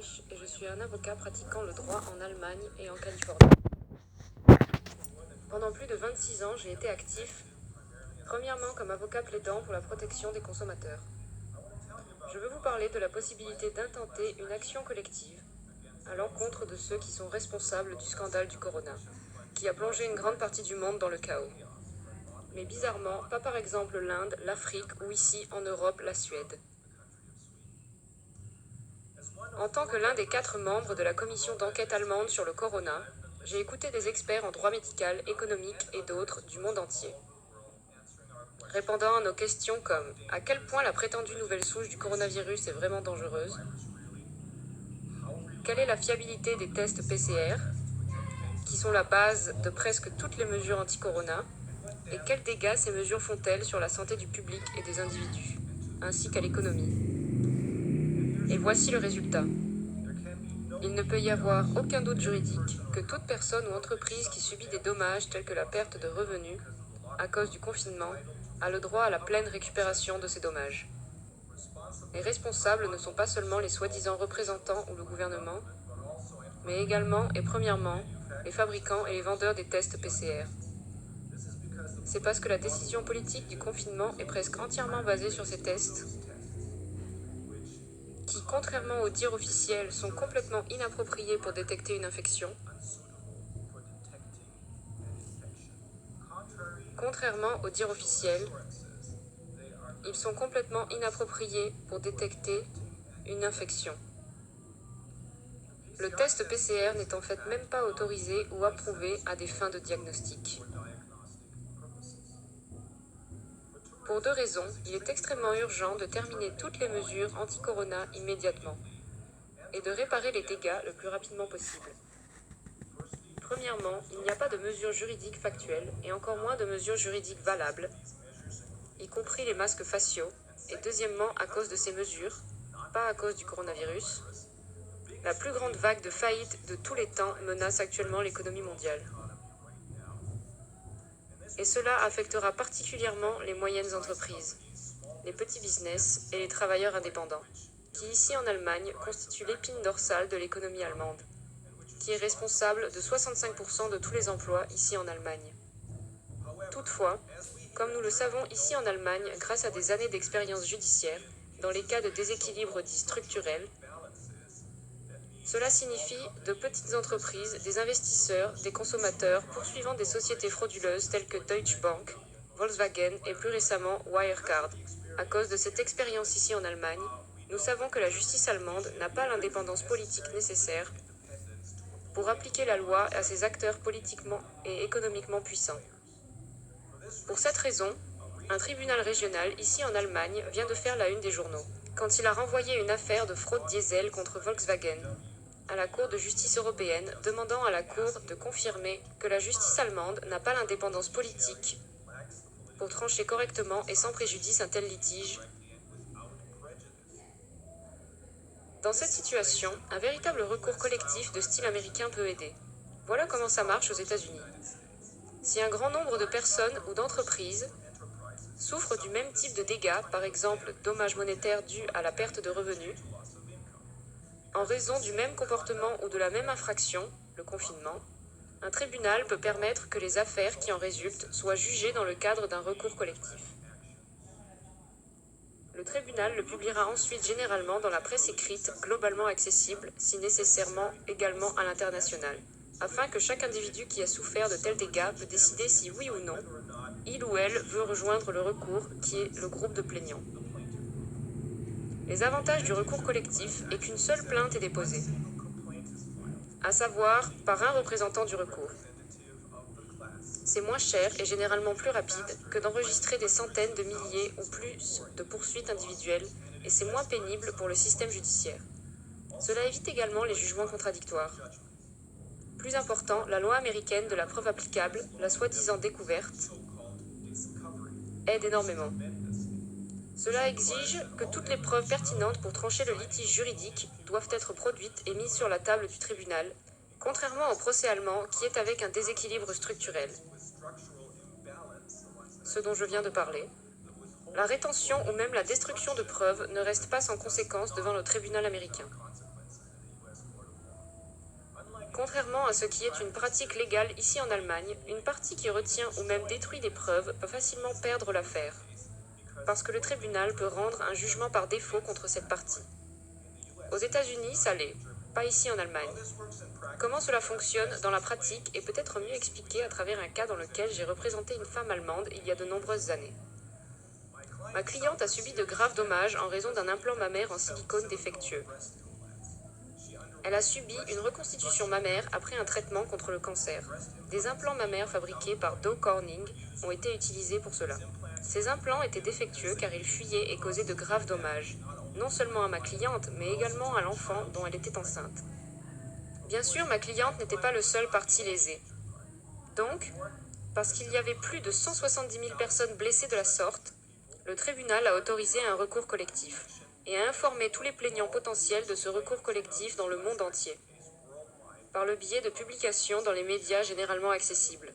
Heinrich et je suis un avocat pratiquant le droit en Allemagne et en Californie. Pendant plus de 26 ans, j'ai été actif, premièrement comme avocat plaidant pour la protection des consommateurs. Je veux vous parler de la possibilité d'intenter une action collective à l'encontre de ceux qui sont responsables du scandale du corona, qui a plongé une grande partie du monde dans le chaos. Mais bizarrement, pas par exemple l'Inde, l'Afrique ou ici en Europe la Suède. En tant que l'un des 4 membres de la commission d'enquête allemande sur le corona, j'ai écouté des experts en droit médical, économique et d'autres du monde entier. Répondant à nos questions comme à quel point la prétendue nouvelle souche du coronavirus est vraiment dangereuse, quelle est la fiabilité des tests PCR, qui sont la base de presque toutes les mesures anti-corona, et quels dégâts ces mesures font-elles sur la santé du public et des individus, ainsi qu'à l'économie. Et voici le résultat. Il ne peut y avoir aucun doute juridique que toute personne ou entreprise qui subit des dommages tels que la perte de revenus à cause du confinement a le droit à la pleine récupération de ces dommages. Les responsables ne sont pas seulement les soi-disant représentants ou le gouvernement, mais également et premièrement les fabricants et les vendeurs des tests PCR. C'est parce que la décision politique du confinement est presque entièrement basée sur ces tests, qui, contrairement aux dires officiels, sont complètement inappropriés pour détecter une infection. Contrairement aux dires officiels, ils sont complètement inappropriés pour détecter une infection. Le test PCR n'est en fait même pas autorisé ou approuvé à des fins de diagnostic. Pour 2 raisons, il est extrêmement urgent de terminer toutes les mesures anti-corona immédiatement et de réparer les dégâts le plus rapidement possible. Premièrement, il n'y a pas de mesures juridiques factuelles et encore moins de mesures juridiques valables, y compris les masques faciaux, et deuxièmement, à cause de ces mesures, pas à cause du coronavirus, la plus grande vague de faillites de tous les temps menace actuellement l'économie mondiale. Et cela affectera particulièrement les moyennes entreprises, les petits business et les travailleurs indépendants, qui ici en Allemagne constituent l'épine dorsale de l'économie allemande, qui est responsable de 65% de tous les emplois ici en Allemagne. Toutefois, comme nous le savons ici en Allemagne grâce à des années d'expérience judiciaire, dans les cas de déséquilibre dits structurels, cela signifie de petites entreprises, des investisseurs, des consommateurs poursuivant des sociétés frauduleuses telles que Deutsche Bank, Volkswagen et plus récemment Wirecard. À cause de cette expérience ici en Allemagne, nous savons que la justice allemande n'a pas l'indépendance politique nécessaire pour appliquer la loi à ces acteurs politiquement et économiquement puissants. Pour cette raison, un tribunal régional ici en Allemagne vient de faire la une des journaux, quand il a renvoyé une affaire de fraude diesel contre Volkswagen à la Cour de justice européenne, demandant à la Cour de confirmer que la justice allemande n'a pas l'indépendance politique pour trancher correctement et sans préjudice un tel litige. Dans cette situation, un véritable recours collectif de style américain peut aider. Voilà comment ça marche aux États-Unis. Si un grand nombre de personnes ou d'entreprises souffrent du même type de dégâts, par exemple dommages monétaires dus à la perte de revenus, en raison du même comportement ou de la même infraction, le confinement, un tribunal peut permettre que les affaires qui en résultent soient jugées dans le cadre d'un recours collectif. Le tribunal le publiera ensuite généralement dans la presse écrite, globalement accessible, si nécessairement également à l'international, afin que chaque individu qui a souffert de tels dégâts peut décider si oui ou non, il ou elle veut rejoindre le recours qui est le groupe de plaignants. Les avantages du recours collectif est qu'une seule plainte est déposée, à savoir par un représentant du recours. C'est moins cher et généralement plus rapide que d'enregistrer des centaines de milliers ou plus de poursuites individuelles et c'est moins pénible pour le système judiciaire. Cela évite également les jugements contradictoires. Plus important, la loi américaine de la preuve applicable, la soi-disant découverte, aide énormément. Cela exige que toutes les preuves pertinentes pour trancher le litige juridique doivent être produites et mises sur la table du tribunal, contrairement au procès allemand qui est avec un déséquilibre structurel. Ce dont je viens de parler. La rétention ou même la destruction de preuves ne reste pas sans conséquence devant le tribunal américain. Contrairement à ce qui est une pratique légale ici en Allemagne, une partie qui retient ou même détruit des preuves peut facilement perdre l'affaire, parce que le tribunal peut rendre un jugement par défaut contre cette partie. Aux États-Unis, ça l'est, pas ici en Allemagne. Comment cela fonctionne dans la pratique est peut-être mieux expliqué à travers un cas dans lequel j'ai représenté une femme allemande il y a de nombreuses années. Ma cliente a subi de graves dommages en raison d'un implant mammaire en silicone défectueux. Elle a subi une reconstitution mammaire après un traitement contre le cancer. Des implants mammaires fabriqués par Doe Corning ont été utilisés pour cela. Ces implants étaient défectueux car ils fuyaient et causaient de graves dommages, non seulement à ma cliente, mais également à l'enfant dont elle était enceinte. Bien sûr, ma cliente n'était pas le seul parti lésé. Donc, parce qu'il y avait plus de 170 000 personnes blessées de la sorte, le tribunal a autorisé un recours collectif et a informé tous les plaignants potentiels de ce recours collectif dans le monde entier, par le biais de publications dans les médias généralement accessibles.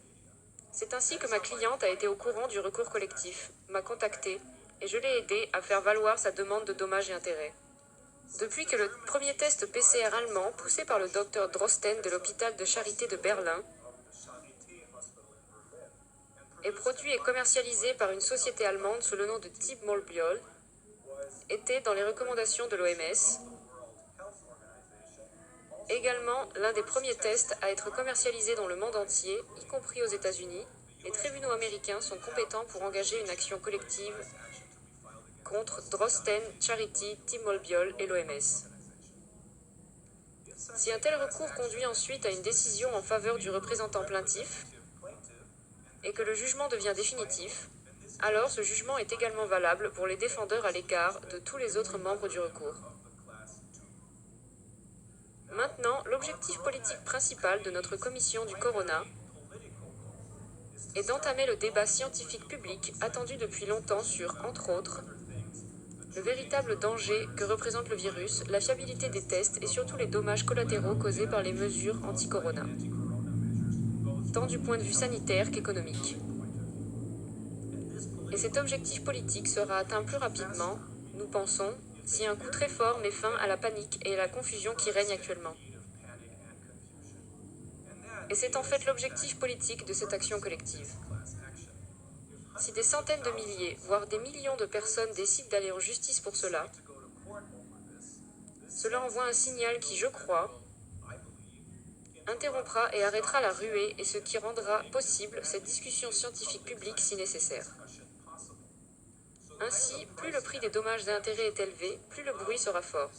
C'est ainsi que ma cliente a été au courant du recours collectif, m'a contactée, et je l'ai aidée à faire valoir sa demande de dommages et intérêts. Depuis que le premier test PCR allemand, poussé par le docteur Drosten de l'hôpital de charité de Berlin, est produit et commercialisé par une société allemande sous le nom de Timolbiol, était dans les recommandations de l'OMS. Également, l'un des premiers tests à être commercialisé dans le monde entier, y compris aux États-Unis, les tribunaux américains sont compétents pour engager une action collective contre Drosten, Charity, Timolbiol et l'OMS. Si un tel recours conduit ensuite à une décision en faveur du représentant plaintif, et que le jugement devient définitif, alors ce jugement est également valable pour les défendeurs à l'égard de tous les autres membres du recours. Maintenant, l'objectif politique principal de notre commission du Corona est d'entamer le débat scientifique public attendu depuis longtemps sur, entre autres, le véritable danger que représente le virus, la fiabilité des tests et surtout les dommages collatéraux causés par les mesures anti-corona, tant du point de vue sanitaire qu'économique. Et cet objectif politique sera atteint plus rapidement, nous pensons, si un coup très fort met fin à la panique et à la confusion qui règnent actuellement. Et c'est en fait l'objectif politique de cette action collective. Si des centaines de milliers, voire des millions de personnes décident d'aller en justice pour cela, cela envoie un signal qui, je crois, interrompra et arrêtera la ruée et ce qui rendra possible cette discussion scientifique publique si nécessaire. Ainsi, plus le prix des dommages et intérêts est élevé, plus le bruit sera fort.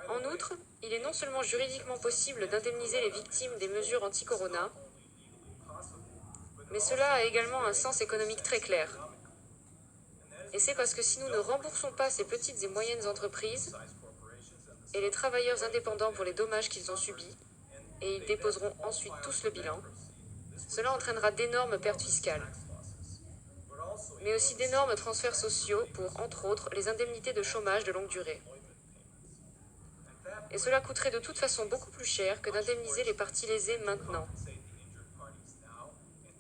En outre, il est non seulement juridiquement possible d'indemniser les victimes des mesures anti-corona, mais cela a également un sens économique très clair. Et c'est parce que si nous ne remboursons pas ces petites et moyennes entreprises et les travailleurs indépendants pour les dommages qu'ils ont subis, et ils déposeront ensuite tous le bilan, cela entraînera d'énormes pertes fiscales, mais aussi d'énormes transferts sociaux pour, entre autres, les indemnités de chômage de longue durée. Et cela coûterait de toute façon beaucoup plus cher que d'indemniser les parties lésées maintenant,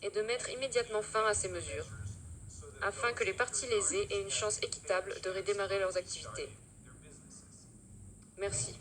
et de mettre immédiatement fin à ces mesures, afin que les parties lésées aient une chance équitable de redémarrer leurs activités. Merci.